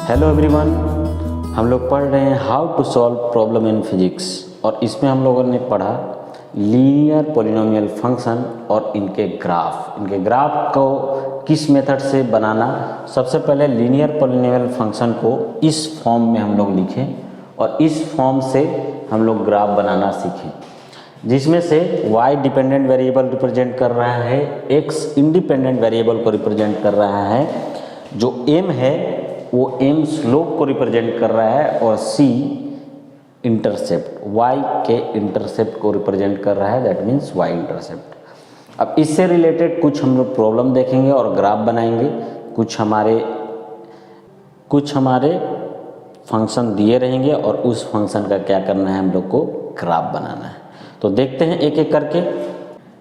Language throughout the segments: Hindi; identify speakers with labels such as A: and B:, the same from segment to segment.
A: हेलो एवरीवन, हम लोग पढ़ रहे हैं how to solve problem in physics और इसमें हम लोगों ने पढ़ा लीनियर पॉलिनोमियल फंक्शन और इनके ग्राफ को किस मेथड से बनाना। सबसे पहले लीनियर पॉलिनोमियल फंक्शन को इस फॉर्म में हम लोग लिखें और इस फॉर्म से हम लोग ग्राफ बनाना सीखें, जिसमें से y डिपेंडेंट वेरिएबल रिप्रेजेंट कर रहा है, x इंडिपेंडेंट वेरिएबल को रिप्रेजेंट कर रहा है, जो m है वो m स्लोप को रिप्रेजेंट कर रहा है और c इंटरसेप्ट y के इंटरसेप्ट को रिप्रेजेंट कर रहा है, दैट मीन्स y इंटरसेप्ट। अब इससे रिलेटेड कुछ हम लोग प्रॉब्लम देखेंगे और ग्राफ बनाएंगे। कुछ हमारे फंक्शन दिए रहेंगे और उस फंक्शन का क्या करना है, हम लोग को ग्राफ बनाना है। तो देखते हैं एक एक करके।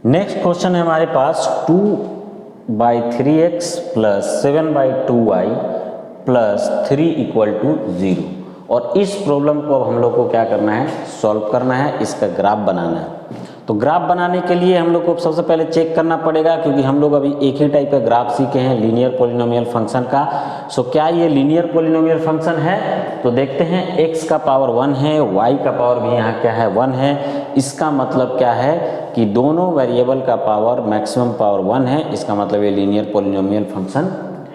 A: नेक्स्ट क्वेश्चन है हमारे पास 2/3x + 7/2y + 3 = 0 और इस प्रॉब्लम को अब हम लोग को क्या करना है, सॉल्व करना है, इसका ग्राफ बनाना है। तो ग्राफ बनाने के लिए हम लोग को सबसे पहले चेक करना पड़ेगा, क्योंकि हम लोग अभी एक ही टाइप का ग्राफ सीखे हैं लीनियर पॉलिनोमियल फंक्शन का। सो क्या ये लीनियर पॉलिनोमियल फंक्शन है? तो देखते हैं, x का पावर 1 है, y का पावर भी यहाँ क्या है 1 है। इसका मतलब क्या है कि दोनों वेरिएबल का पावर मैक्सिमम पावर 1 है। इसका मतलब ये लीनियर पॉलिनोमियल फंक्शन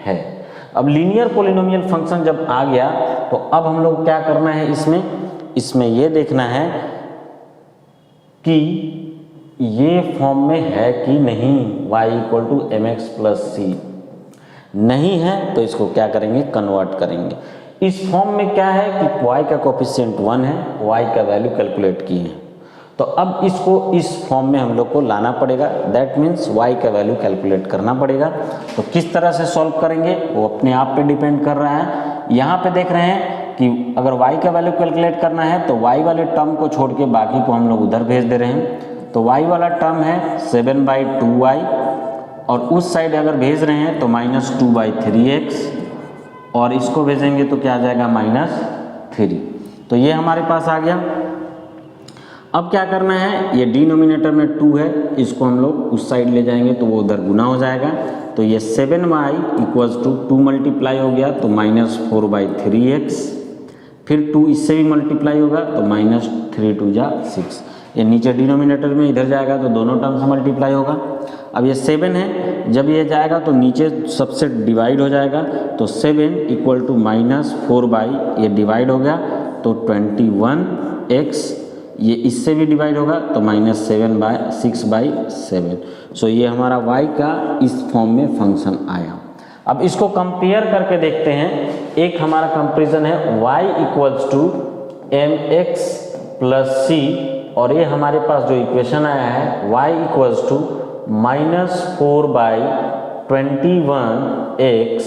A: है। अब लीनियर पॉलिनोमियल फंक्शन जब आ गया तो अब हम लोग क्या करना है, इसमें ये देखना है कि ये फॉर्म में है कि नहीं। y = mx + c नहीं है तो इसको क्या करेंगे, कन्वर्ट करेंगे। इस फॉर्म में क्या है कि y का कोफिशिएंट 1 है, y का वैल्यू कैलकुलेट किए हैं, तो अब इसको इस फॉर्म में हम लोग को लाना पड़ेगा, दैट मीन्स y का वैल्यू कैलकुलेट करना पड़ेगा। तो किस तरह से सॉल्व करेंगे वो अपने आप पे डिपेंड कर रहा है। यहाँ पे देख रहे हैं कि अगर y का वैल्यू कैलकुलेट करना है तो y वाले टर्म को छोड़ के बाकी को हम लोग उधर भेज दे रहे हैं। तो y वाला टर्म है 7/2y और उस साइड अगर भेज रहे हैं तो -2/3x और इसको भेजेंगे तो क्या आ जाएगा, -3। तो ये हमारे पास आ गया। अब क्या करना है, ये डिनोमिनेटर में 2 है, इसको हम लोग उस साइड ले जाएंगे तो वो उधर गुना हो जाएगा। तो ये 7y = 2 मल्टीप्लाई हो गया तो -4/3x, फिर 2 इससे भी मल्टीप्लाई होगा तो -3 × 2 = 6। ये नीचे डिनोमिनेटर में इधर जाएगा तो दोनों टर्म से मल्टीप्लाई होगा। अब ये 7 है, जब ये जाएगा तो नीचे सबसे डिवाइड हो जाएगा, तो 7 = -4 ये डिवाइड हो गया तो 21x, ये इससे भी डिवाइड होगा तो -6/7। सो ये हमारा y का इस फॉर्म में फंक्शन आया। अब इसको कंपेयर करके देखते हैं। एक हमारा कंपैरिजन है y = mx + c और ये हमारे पास जो इक्वेशन आया है y = -4/21x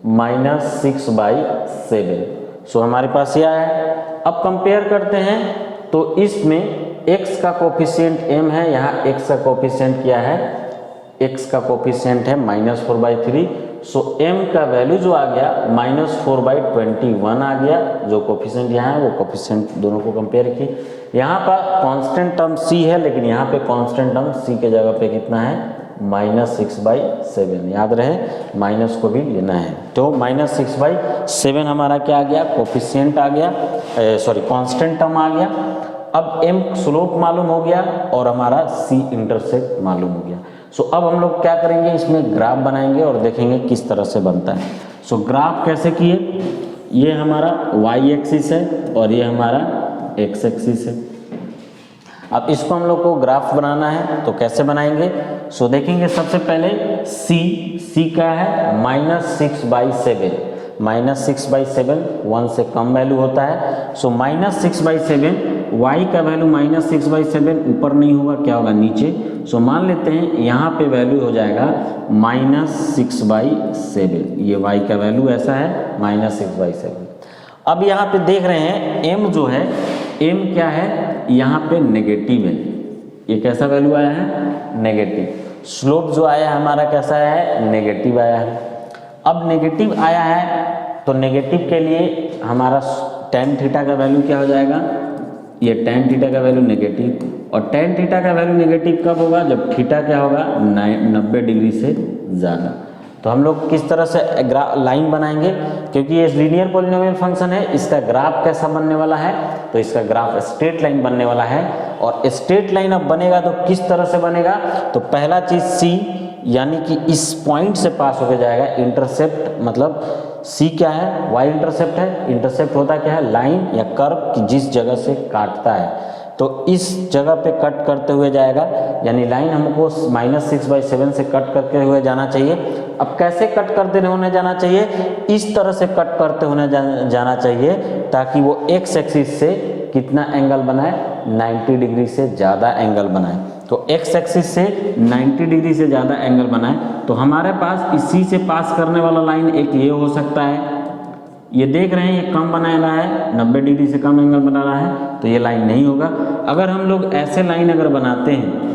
A: -6/7। सो हमारे पास ये आया है। अब कंपेयर करते हैं तो इसमें x का कोफिशिएंट m है, यहाँ x का कोफिशिएंट क्या है, x का कोफिशिएंट है -4/3। सो m का वैल्यू जो आ गया -4/21 आ गया, जो कोफिशिएंट यहाँ है वो कोफिशिएंट दोनों को कंपेयर किए। यहाँ पर कांस्टेंट टर्म c है, लेकिन यहाँ पे कांस्टेंट टर्म c के जगह पे कितना है, -6/7। याद रहे माइनस को भी लेना है। तो -6/7 हमारा क्या आ गया, कोफिशिएंट आ गया, कांस्टेंट टर्म आ गया। अब m स्लोप मालूम हो गया और हमारा c इंटरसेप्ट मालूम हो गया। सो अब हम लोग क्या करेंगे, इसमें ग्राफ बनाएंगे और देखेंगे किस तरह से बनता है। सो ग्राफ कैसे किए, ये हमारा y एक्सिस है और ये हमारा x एक्सिस है। अब इसको हम लोग को ग्राफ बनाना है तो कैसे बनाएंगे। सो देखेंगे, सबसे पहले c क्या है, -6/7। -6/7 1 से कम वैल्यू होता है। सो -6/7, y का वैल्यू -6/7 ऊपर नहीं होगा, क्या होगा, नीचे। सो मान लेते हैं यहाँ पे वैल्यू हो जाएगा -6/7। ये y का वैल्यू ऐसा है -6/7। अब यहाँ पे देख रहे हैं m जो है, m क्या है, यहाँ पे नेगेटिव है। ये कैसा वैल्यू आया है, नेगेटिव। स्लोप जो आया है हमारा कैसा आया है, नेगेटिव आया है। अब नेगेटिव आया है तो नेगेटिव के लिए हमारा tan थीटा का वैल्यू क्या हो जाएगा, ये tan थीटा का वैल्यू नेगेटिव। और tan थीटा का वैल्यू नेगेटिव कब होगा, जब थीटा क्या होगा, 90 डिग्री से ज़्यादा। तो हम लोग किस तरह से लाइन बनाएंगे, क्योंकि ये लीनियर पॉलिनोमियल फंक्शन है, इसका ग्राफ कैसा बनने वाला है, तो इसका ग्राफ स्ट्रेट लाइन बनने वाला है। और स्ट्रेट लाइन अब बनेगा तो किस तरह से बनेगा, तो पहला चीज सी यानी कि इस पॉइंट से पास होकर जाएगा। इंटरसेप्ट मतलब सी क्या है, वाई इंटरसेप्ट है। इंटरसेप्ट होता क्या है, लाइन या कर्व की जिस जगह से काटता है, तो इस जगह पे कट करते हुए जाएगा, यानी लाइन हमको -6/7 से कट करते हुए जाना चाहिए। अब कैसे कट करते होने जाना चाहिए, इस तरह से कट करते होने जाना चाहिए ताकि वो एक्स एक्सिस से कितना एंगल बनाए, 90 डिग्री से ज़्यादा एंगल बनाए। तो एक्स एक्सिस से 90 डिग्री से ज़्यादा एंगल बनाए। तो हमारे पास इसी से पास करने वाला लाइन एक ये हो सकता है, ये देख रहे हैं ये कम बना रहा है, 90 डिग्री से कम एंगल बना रहा है, तो ये लाइन नहीं होगा। अगर हम लोग ऐसे लाइन अगर बनाते हैं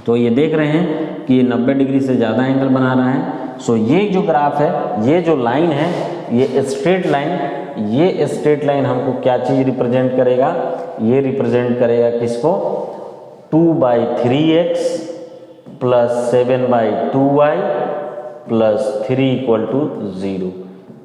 A: तो ये देख रहे हैं कि ये 90 डिग्री से ज़्यादा एंगल बना रहा है। सो ये जो ग्राफ है, ये जो लाइन है, ये स्ट्रेट लाइन हमको क्या चीज़ रिप्रेजेंट करेगा, ये रिप्रेजेंट करेगा किसको, 2/3x + 7/2y + 3 = 0।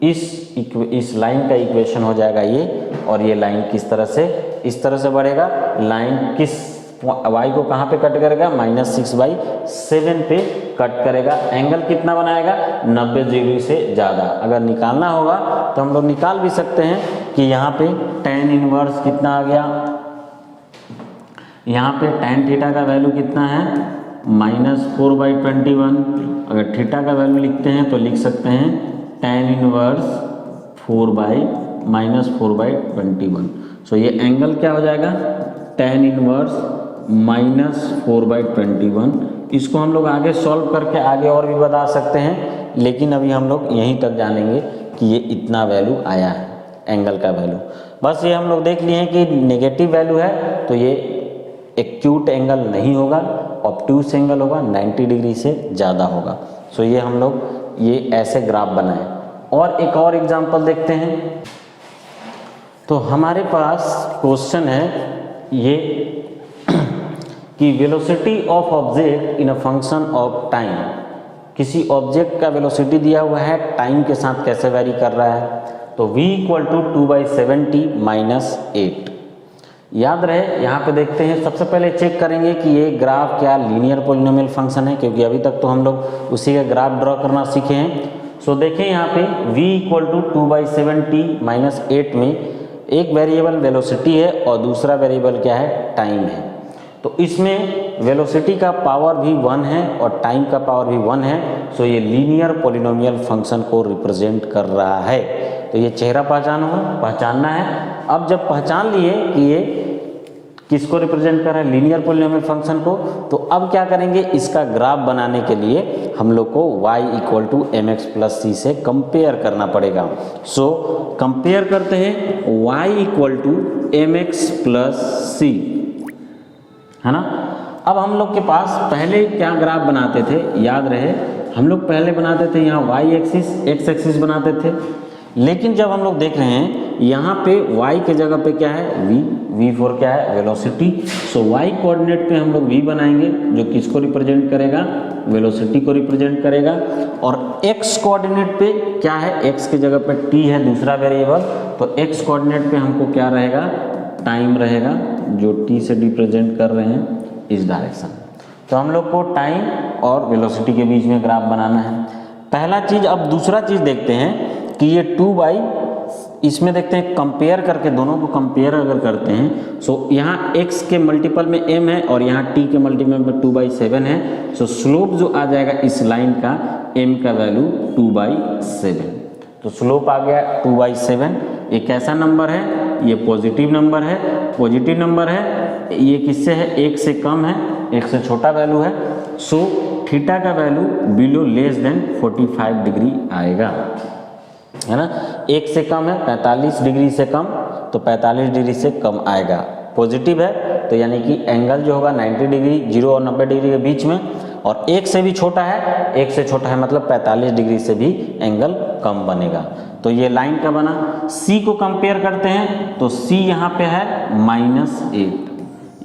A: इस लाइन का इक्वेशन हो जाएगा ये। और ये लाइन किस तरह से, इस तरह से बढ़ेगा। लाइन किस y को कहाँ पे कट करेगा, -6/7 पे कट करेगा। एंगल कितना बनाएगा, 90 डिग्री से ज़्यादा। अगर निकालना होगा तो हम लोग निकाल भी सकते हैं कि यहाँ पे tan इनवर्स कितना आ गया, यहाँ पे tan थीटा का वैल्यू कितना है, -4/21। अगर थीटा का वैल्यू लिखते हैं तो लिख सकते हैं tan इनवर्स -4/21। सो ये एंगल क्या हो जाएगा, tan इनवर्स -4/21। इसको हम लोग आगे सॉल्व करके आगे और भी बता सकते हैं, लेकिन अभी हम लोग यहीं तक जानेंगे कि ये इतना वैल्यू आया है एंगल का वैल्यू। बस ये हम लोग देख लिए हैं कि नेगेटिव वैल्यू है तो ये एक्यूट एंगल नहीं होगा, ऑब्ट्यूस एंगल होगा, 90 डिग्री से ज़्यादा होगा। सो ये हम लोग ये ऐसे ग्राफ बनाए। और एक और एग्जांपल देखते हैं। तो हमारे पास क्वेश्चन है ये कि velocity of object in a function of time. किसी ऑब्जेक्ट का वेलोसिटी दिया हुआ है, टाइम के साथ कैसे वेरी कर रहा है। तो v = 2/70 - 8। याद रहे, यहाँ पे देखते हैं, सबसे पहले चेक करेंगे कि ये ग्राफ क्या लीनियर पॉलिनोमियल फंक्शन है, क्योंकि अभी तक तो हम लोग उसी का ग्राफ ड्रॉ करना सीखे हैं। सो देखें यहाँ पे v = 2/70 - 8 में एक वेरिएबल वेलोसिटी है और दूसरा वेरिएबल क्या है, टाइम है। तो इसमें वेलोसिटी का पावर भी 1 है और टाइम का पावर भी 1 है। सो ये लीनियर पॉलिनोमियल फंक्शन को रिप्रेजेंट कर रहा है। तो ये चेहरा पहचानना है। अब जब पहचान लिए कि ये किसको रिप्रेजेंट कर रहा है, लीनियर पॉलिनोमियल फंक्शन को, तो अब क्या करेंगे, इसका ग्राफ बनाने के लिए हम लोग को y = mx + c से कंपेयर करना पड़ेगा। सो कंपेयर करते हैं, y = mx + c, है ना। अब हम लोग के पास पहले क्या ग्राफ बनाते थे, याद रहे, हम लोग पहले बनाते थे यहाँ y एक्सिस, x एक्सिस बनाते थे। लेकिन जब हम लोग देख रहे हैं यहाँ पे y के जगह पे क्या है, v4 क्या है, वेलोसिटी। सो y कोऑर्डिनेट पे हम लोग v बनाएंगे, जो किसको रिप्रेजेंट करेगा, वेलोसिटी को रिप्रेजेंट करेगा। और x कोऑर्डिनेट पे क्या है, x के जगह पे t है दूसरा वेरिएबल, तो x कोऑर्डिनेट पे हमको क्या रहेगा, टाइम रहेगा, जो t से रिप्रेजेंट कर रहे हैं इस डायरेक्शन। तो हम लोग को टाइम और वेलोसिटी के बीच में ग्राफ बनाना है, पहला चीज़। अब दूसरा चीज़ देखते हैं कि ये 2y, इसमें देखते हैं कंपेयर करके, दोनों को कंपेयर अगर करते हैं, सो यहाँ x के मल्टीपल में m है और यहाँ t के मल्टीपल में 2/7 है। सो स्लोप जो आ जाएगा इस लाइन का, m का वैल्यू 2/7। तो स्लोप आ गया 2/7। ये कैसा नंबर है, ये पॉजिटिव नंबर है, पॉजिटिव नंबर है। ये किससे है, 1 से कम है, 1 से छोटा वैल्यू है। सो थीटा का वैल्यू बिलो <45 डिग्री आएगा, है ना। 1 से कम है, 45 डिग्री से कम, तो 45 डिग्री से कम आएगा। पॉजिटिव है तो यानी कि एंगल जो होगा 90 डिग्री, 0 और 90 डिग्री के बीच में। और 1 से भी छोटा है, 1 से छोटा है मतलब 45 डिग्री से भी एंगल कम बनेगा। तो ये लाइन का बना। C को कंपेयर करते हैं तो C यहाँ पे है -8,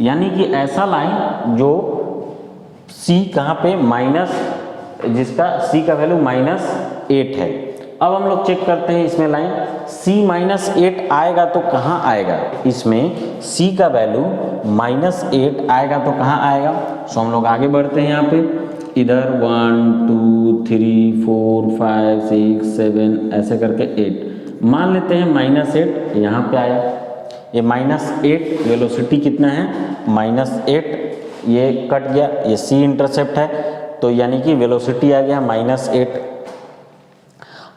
A: यानी कि ऐसा लाइन जो C कहाँ पे जिसका c का वैल्यू -8 है। अब हम लोग चेक करते हैं इसमें लाइन c -8 आएगा तो कहाँ आएगा, इसमें c का वैल्यू -8 आएगा तो कहाँ आएगा। सो हम लोग आगे बढ़ते हैं, यहाँ पे इधर 1 2 3 4 5 6 7 ऐसे करके 8 मान लेते हैं, -8 यहाँ पे आया, ये -8 वेलोसिटी कितना है -8, ये कट गया, ये c इंटरसेप्ट है तो यानी कि वेलोसिटी आ गया -8।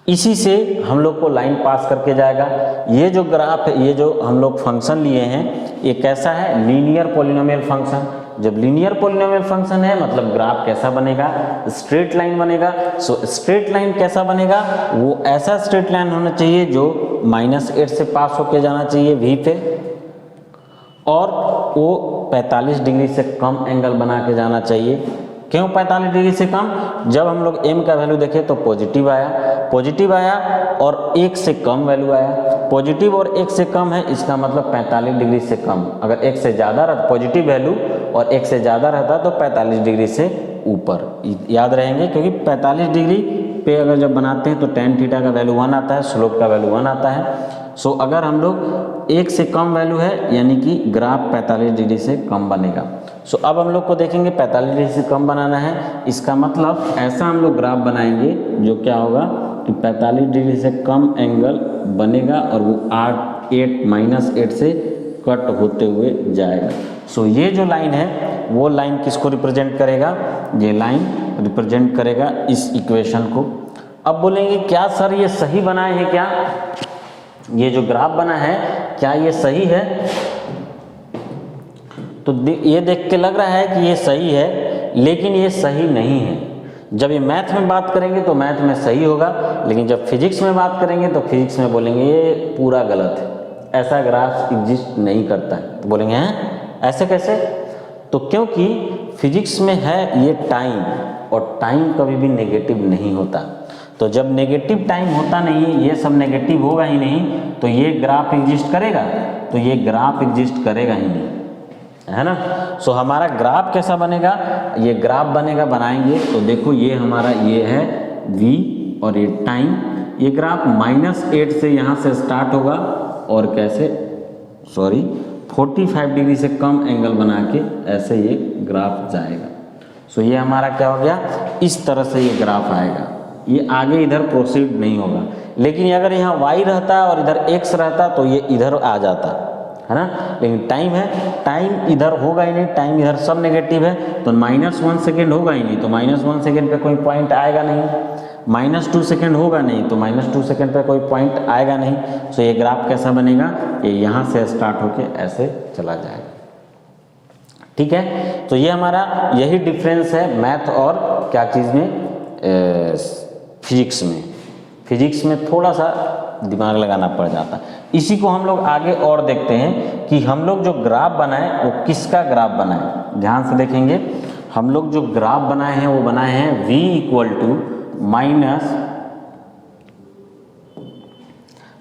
A: इसी से हम लोग को लाइन पास करके जाएगा। ये जो ग्राफ है, ये जो हम लोग फंक्शन लिए हैं, ये कैसा है, लीनियर पॉलिनोमियल फंक्शन। जब लीनियर पॉलिनोमियल फंक्शन है मतलब ग्राफ कैसा बनेगा, स्ट्रेट लाइन बनेगा। सो स्ट्रेट लाइन कैसा बनेगा, वो ऐसा स्ट्रेट लाइन होना चाहिए जो -8 से पास होके जाना चाहिए v पे, और वो 45 डिग्री से कम एंगल बना के जाना चाहिए। क्यों 45 डिग्री से कम, जब हम लोग m का वैल्यू देखे तो पॉजिटिव आया और 1 से कम वैल्यू आया। पॉजिटिव और 1 से कम है, इसका मतलब 45 डिग्री से कम। अगर 1 से ज़्यादा रहता पॉजिटिव वैल्यू और 1 से ज़्यादा रहता तो 45 डिग्री से ऊपर, याद रहेंगे, क्योंकि 45 डिग्री पे अगर जब बनाते हैं तो tan थीटा का वैल्यू 1 आता है, स्लोप का वैल्यू 1 आता है। सो अगर हम लोग 1 से कम वैल्यू है यानी कि ग्राफ 45 डिग्री से कम बनेगा। सो अब हम लोग को देखेंगे 45 डिग्री से कम बनाना है, इसका मतलब ऐसा हम लोग ग्राफ बनाएंगे जो क्या होगा कि 45 डिग्री से कम एंगल बनेगा और वो 8 से कट होते हुए जाएगा। सो ये जो लाइन है वो लाइन किसको रिप्रेजेंट करेगा, ये लाइन रिप्रेजेंट करेगा इस इक्वेशन को। अब बोलेंगे क्या सर ये सही बनाए हैं क्या, ये जो ग्राफ बना है क्या ये सही है, तो ये देख के लग रहा है कि ये सही है, लेकिन ये सही नहीं है। जब ये मैथ में बात करेंगे तो मैथ में सही होगा, लेकिन जब फिजिक्स में बात करेंगे तो फिजिक्स में बोलेंगे ये पूरा गलत है, ऐसा ग्राफ एग्जिस्ट नहीं करता है। तो बोलेंगे हैं ऐसे कैसे, तो क्योंकि फिजिक्स में है ये टाइम, और टाइम कभी भी नेगेटिव नहीं होता। तो जब नेगेटिव टाइम होता नहीं, ये सब नेगेटिव होगा ही नहीं, तो ये ग्राफ एग्जिस्ट करेगा, तो ये ग्राफ एग्जिस्ट करेगा ही नहीं, है ना। सो हमारा ग्राफ कैसा बनेगा, ये ग्राफ बनेगा, बनाएंगे तो देखो ये हमारा ये है v और ये टाइम, ये ग्राफ -8 से यहाँ से स्टार्ट होगा और कैसे 45 डिग्री से कम एंगल बना के ऐसे ये ग्राफ जाएगा। सो ये हमारा क्या हो गया, इस तरह से ये ग्राफ आएगा, ये आगे इधर प्रोसीड नहीं होगा। लेकिन अगर यहाँ y रहता और इधर x रहता तो ये इधर आ जाता, है ना। लेकिन टाइम है, टाइम इधर होगा ही नहीं, टाइम इधर सब नेगेटिव है, तो -1 सेकेंड होगा ही नहीं, तो -1 सेकेंड पे कोई पॉइंट आएगा नहीं। -2 सेकेंड होगा नहीं, तो -2 सेकेंड पे कोई पॉइंट आएगा नहीं। सो ये ग्राफ कैसा बनेगा, ये यहाँ से स्टार्ट होके ऐसे चला जाएगा, ठीक है। तो ये हमारा यही डिफरेंस है मैथ और क्या चीज़ में, फिजिक्स में। फिजिक्स में थोड़ा सा दिमाग लगाना पड़ जाता है। इसी को हम लोग आगे और देखते हैं कि हम लोग जो ग्राफ बनाए वो किसका ग्राफ बनाए। ध्यान से देखेंगे, हम लोग जो ग्राफ बनाए हैं वो बनाए हैं v =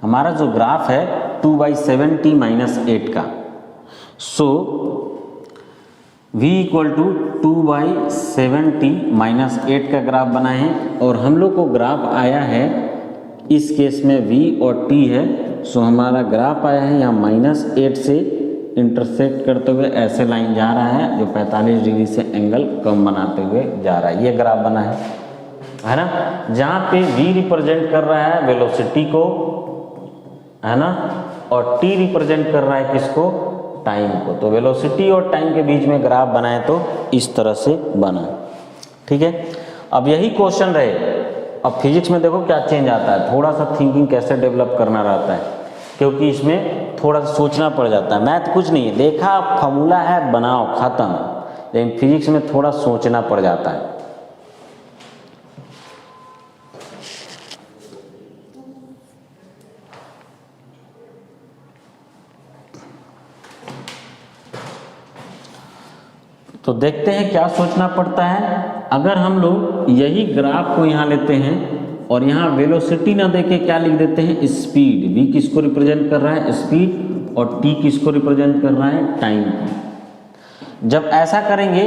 A: हमारा जो ग्राफ है 2/7t - 8 का। सो v = 2/7t - 8 का ग्राफ बनाए हैं, और हम लोग को ग्राफ आया है, इस केस में v और t है। सो हमारा ग्राफ आया है यहाँ -8 से इंटरसेक्ट करते हुए ऐसे लाइन जा रहा है जो 45 डिग्री से एंगल कम बनाते हुए जा रहा है, ये ग्राफ बना है ना। जहाँ पे v रिप्रेजेंट कर रहा है वेलोसिटी को, है ना, और t रिप्रेजेंट कर रहा है किसको, टाइम को। तो वेलोसिटी और टाइम के बीच में ग्राफ बनाए तो इस तरह से बना, ठीक है। अब यही क्वेश्चन रहे, अब फिजिक्स में देखो क्या चेंज आता है, थोड़ा सा थिंकिंग कैसे डेवलप करना रहता है, क्योंकि इसमें थोड़ा सा सोचना पड़ जाता है। मैथ कुछ नहीं है, देखा फॉर्मूला है बनाओ खत्म, लेकिन फिजिक्स में थोड़ा सोचना पड़ जाता है। तो देखते हैं क्या सोचना पड़ता है। अगर हम लोग यही ग्राफ को यहाँ लेते हैं और यहाँ वेलोसिटी ना देके क्या लिख देते हैं, स्पीड। v किसको रिप्रेजेंट कर रहा है, स्पीड, और t किसको रिप्रेजेंट कर रहा है, टाइम को। जब ऐसा करेंगे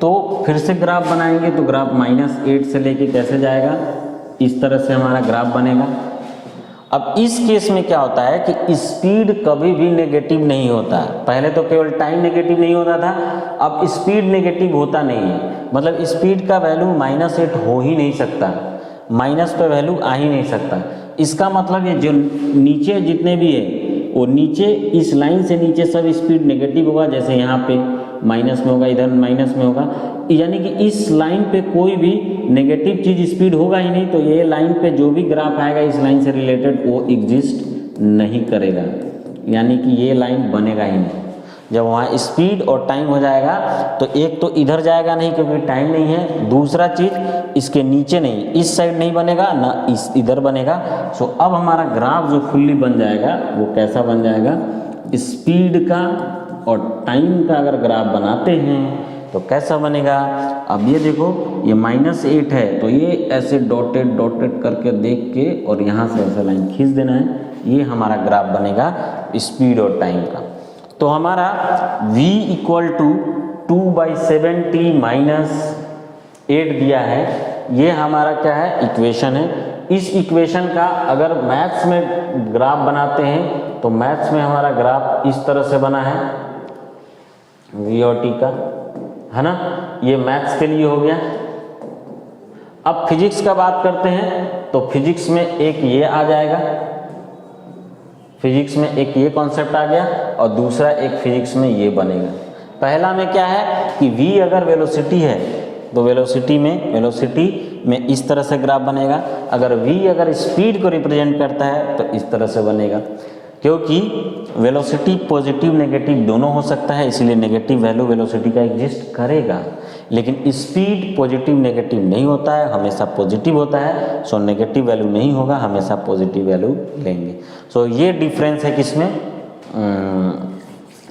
A: तो फिर से ग्राफ बनाएंगे तो ग्राफ -8 से लेके कैसे जाएगा, इस तरह से हमारा ग्राफ बनेगा। अब इस केस में क्या होता है कि स्पीड कभी भी नेगेटिव नहीं होता। पहले तो केवल टाइम नेगेटिव नहीं होता था, अब स्पीड नेगेटिव होता नहीं है। मतलब स्पीड का वैल्यू -8 हो ही नहीं सकता, माइनस पे वैल्यू आ ही नहीं सकता। इसका मतलब ये जो नीचे जितने भी है वो नीचे इस लाइन से नीचे सब स्पीड नेगेटिव होगा, जैसे यहाँ पे माइनस में होगा, इधर माइनस में होगा, यानी कि इस लाइन पे कोई भी नेगेटिव चीज़ स्पीड होगा ही नहीं। तो ये लाइन पे जो भी ग्राफ आएगा इस लाइन से रिलेटेड वो एग्जिस्ट नहीं करेगा, यानी कि ये लाइन बनेगा ही नहीं। जब वहाँ स्पीड और टाइम हो जाएगा तो एक तो इधर जाएगा नहीं क्योंकि टाइम नहीं है, दूसरा चीज़ इसके नीचे नहीं, इस साइड नहीं बनेगा ना इस इधर बनेगा। सो अब हमारा ग्राफ जो फुल्ली बन जाएगा वो कैसा बन जाएगा, स्पीड का और टाइम का अगर ग्राफ बनाते हैं तो कैसा बनेगा। अब ये देखो ये -8 है तो ये ऐसे डॉटेड डॉटेड करके देख के और यहाँ से ऐसा लाइन खींच देना है, ये हमारा ग्राफ बनेगा स्पीड और टाइम का। तो हमारा v = 2/70 - 8 दिया है, ये हमारा क्या है इक्वेशन है। इस इक्वेशन का अगर मैथ्स में ग्राफ बनाते हैं तो मैथ्स में हमारा ग्राफ इस तरह से बना है v और t का, है ना, ये मैथ्स के लिए हो गया। अब फिजिक्स का बात करते हैं तो फिजिक्स में एक ये आ जाएगा, फिजिक्स में एक ये कॉन्सेप्ट आ गया और दूसरा एक फिजिक्स में ये बनेगा। पहला में क्या है कि v अगर वेलोसिटी है तो वेलोसिटी में इस तरह से ग्राफ बनेगा, अगर v अगर स्पीड को रिप्रेजेंट करता है तो इस तरह से बनेगा। क्योंकि वेलोसिटी पॉजिटिव नेगेटिव दोनों हो सकता है, इसलिए नेगेटिव वैल्यू वेलोसिटी का एग्जिस्ट करेगा, लेकिन स्पीड पॉजिटिव नेगेटिव नहीं होता है, हमेशा पॉजिटिव होता है। सो नेगेटिव वैल्यू नहीं होगा, हमेशा पॉजिटिव वैल्यू लेंगे। सो ये डिफरेंस है किसमें,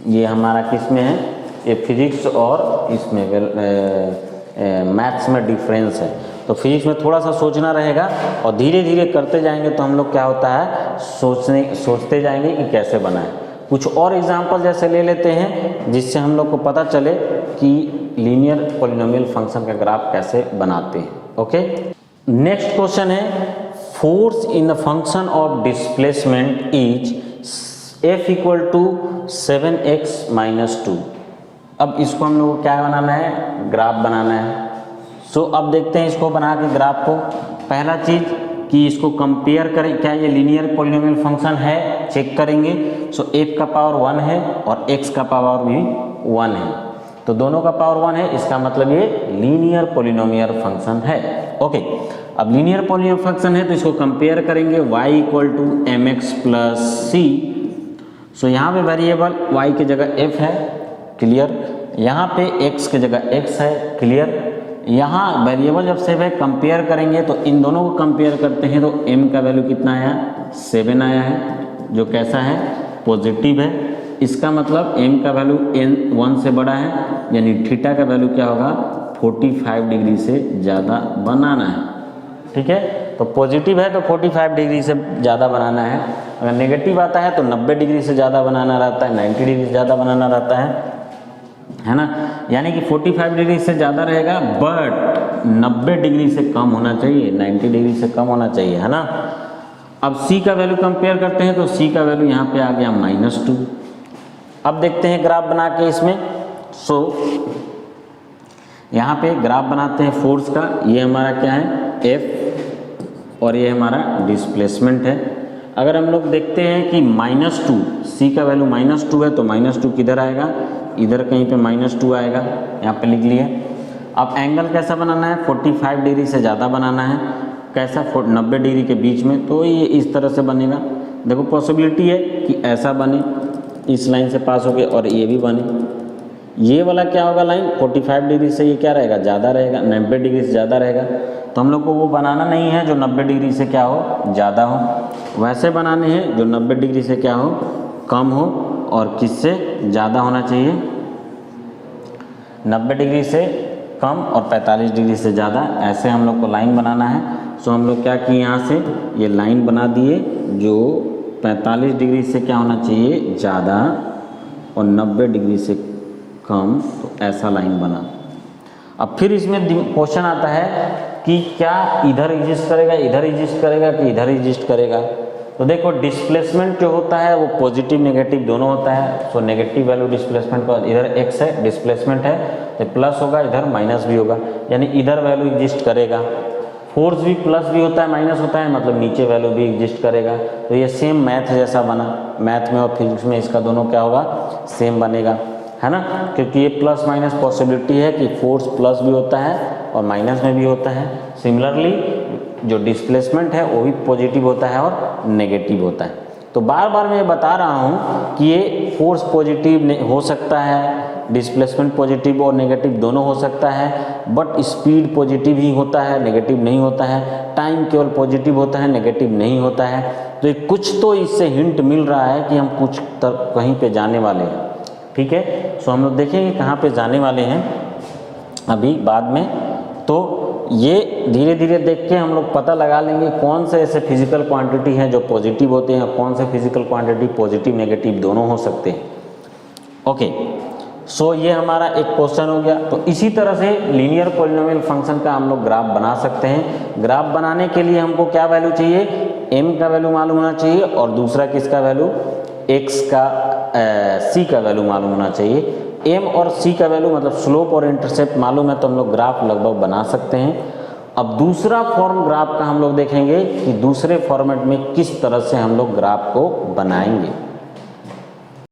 A: ये हमारा किसमें है, ये फिजिक्स और इसमें मैथ्स में डिफरेंस है। तो फिजिक्स में थोड़ा सा सोचना रहेगा और धीरे धीरे करते जाएंगे तो हम लोग क्या होता है सोचते जाएंगे कि कैसे बनाएं। कुछ और एग्जांपल जैसे ले लेते हैं जिससे हम लोग को पता चले कि लीनियर पॉलिनोमियल फंक्शन का ग्राफ कैसे बनाते हैं। ओके, नेक्स्ट क्वेश्चन है force in the function of displacement is F = 7x - 2। अब इसको हम लोग को क्या बनाना है, ग्राफ बनाना है। सो अब देखते हैं इसको बना के ग्राफ को। पहला चीज़ कि इसको कंपेयर करें, क्या ये लीनियर पॉलिनोमियल फंक्शन है, चेक करेंगे। सो f का पावर 1 है और x का पावर भी 1 है, तो दोनों का पावर 1 है, इसका मतलब ये लीनियर पॉलिनोमियल फंक्शन है। ओके, अब लीनियर पॉलिनोमियल फंक्शन है तो इसको कंपेयर करेंगे y = mx + c। सो यहाँ पे वेरिएबल y की जगह f है, क्लियर, यहाँ पे x की जगह x है, क्लियर। यहाँ वेरिएबल जब सेव है कंपेयर करेंगे तो इन दोनों को कंपेयर करते हैं तो m का वैल्यू कितना आया, 7 आया है, जो कैसा है, पॉजिटिव है। इसका मतलब m का वैल्यू 1 से बड़ा है, यानी थीटा का वैल्यू क्या होगा, 45 डिग्री से ज़्यादा बनाना है। ठीक है, तो पॉजिटिव है तो 45 डिग्री से ज़्यादा बनाना है, अगर नेगेटिव आता है तो 90 डिग्री से ज़्यादा बनाना रहता है, 90 डिग्री से ज़्यादा बनाना रहता है ना। यानी कि 45 डिग्री से ज़्यादा रहेगा बट 90 डिग्री से कम होना चाहिए, 90 डिग्री से कम होना चाहिए, है ना। अब c का वैल्यू कंपेयर करते हैं तो c का वैल्यू यहाँ पे आ गया -2। अब देखते हैं ग्राफ बना के इसमें। सो यहाँ पे ग्राफ बनाते हैं फोर्स का, ये हमारा क्या है, F और ये हमारा डिस्प्लेसमेंट है। अगर हम लोग देखते हैं कि -2, c का वैल्यू -2 है तो -2 किधर आएगा, इधर कहीं पे -2 आएगा, यहाँ पे लिख लिए। अब एंगल कैसा बनाना है, 45 डिग्री से ज़्यादा बनाना है, कैसा, 90 डिग्री के बीच में, तो ये इस तरह से बनेगा। देखो पॉसिबिलिटी है कि ऐसा बने, इस लाइन से पास होके, और ये भी बने। ये वाला क्या होगा लाइन, 45 डिग्री से ये क्या रहेगा, ज़्यादा रहेगा, 90 डिग्री से ज़्यादा रहेगा। तो हम लोग को वो बनाना नहीं है जो 90 डिग्री से क्या हो, ज़्यादा हो, वैसे बनाने हैं जो 90 डिग्री से क्या हो, कम हो, और किससे ज़्यादा होना चाहिए, 90 डिग्री से कम और 45 डिग्री से ज़्यादा, ऐसे हम लोग को लाइन बनाना है। सो हम लोग क्या किए, यहाँ से ये लाइन बना दिए जो 45 डिग्री से क्या होना चाहिए, ज़्यादा, और 90 डिग्री से कम, तो ऐसा लाइन बना। अब फिर इसमें क्वेश्चन आता है कि क्या इधर एग्जिस्ट करेगा, इधर एग्जिस्ट करेगा कि इधर एग्जिस्ट करेगा। तो देखो डिस्प्लेसमेंट जो होता है वो पॉजिटिव नेगेटिव दोनों होता है। सो नेगेटिव वैल्यू डिस्प्लेसमेंट का, इधर एक्स है डिस्प्लेसमेंट है तो प्लस होगा, इधर माइनस भी होगा, यानी इधर वैल्यू एग्जिस्ट करेगा। फोर्स भी प्लस भी होता है माइनस होता है, मतलब नीचे वैल्यू भी एग्जिस्ट करेगा। तो ये सेम मैथ जैसा बना, मैथ में और फिजिक्स में इसका दोनों क्या होगा, सेम बनेगा, है ना, क्योंकि ये प्लस माइनस पॉसिबिलिटी है कि फोर्स प्लस भी होता है और माइनस में भी होता है। सिमिलरली जो डिस्प्लेसमेंट है वो भी पॉजिटिव होता है और नेगेटिव होता है। तो बार बार मैं बता रहा हूँ कि ये फोर्स पॉजिटिव हो सकता है, डिस्प्लेसमेंट पॉजिटिव और नेगेटिव दोनों हो सकता है, बट स्पीड पॉजिटिव ही होता है, नेगेटिव नहीं होता है। टाइम केवल पॉजिटिव होता है, नेगेटिव नहीं होता है। तो कुछ तो इससे हिंट मिल रहा है कि हम कुछ कहीं पे जाने वाले हैं, ठीक है। सो हम लोग देखेंगे कहाँ पे जाने वाले हैं अभी बाद में। तो ये धीरे धीरे देख के हम लोग पता लगा लेंगे कौन से ऐसे फिजिकल क्वांटिटी हैं जो पॉजिटिव होते हैं, कौन से फिजिकल क्वांटिटी पॉजिटिव नेगेटिव दोनों हो सकते हैं। ओके, सो ये हमारा एक क्वेश्चन हो गया। तो इसी तरह से लीनियर पॉलिनोमियल फंक्शन का हम लोग ग्राफ बना सकते हैं। ग्राफ बनाने के लिए हमको क्या वैल्यू चाहिए, m का वैल्यू मालूम होना चाहिए और दूसरा किसका वैल्यू, x का c का वैल्यू मालूम होना चाहिए। m और c का वैल्यू मतलब स्लोप और इंटरसेप्ट मालूम है तो हम लोग ग्राफ लगभग बना सकते हैं। अब दूसरा फॉर्म ग्राफ का हम लोग देखेंगे कि दूसरे फॉर्मेट में किस तरह से हम लोग ग्राफ को बनाएंगे।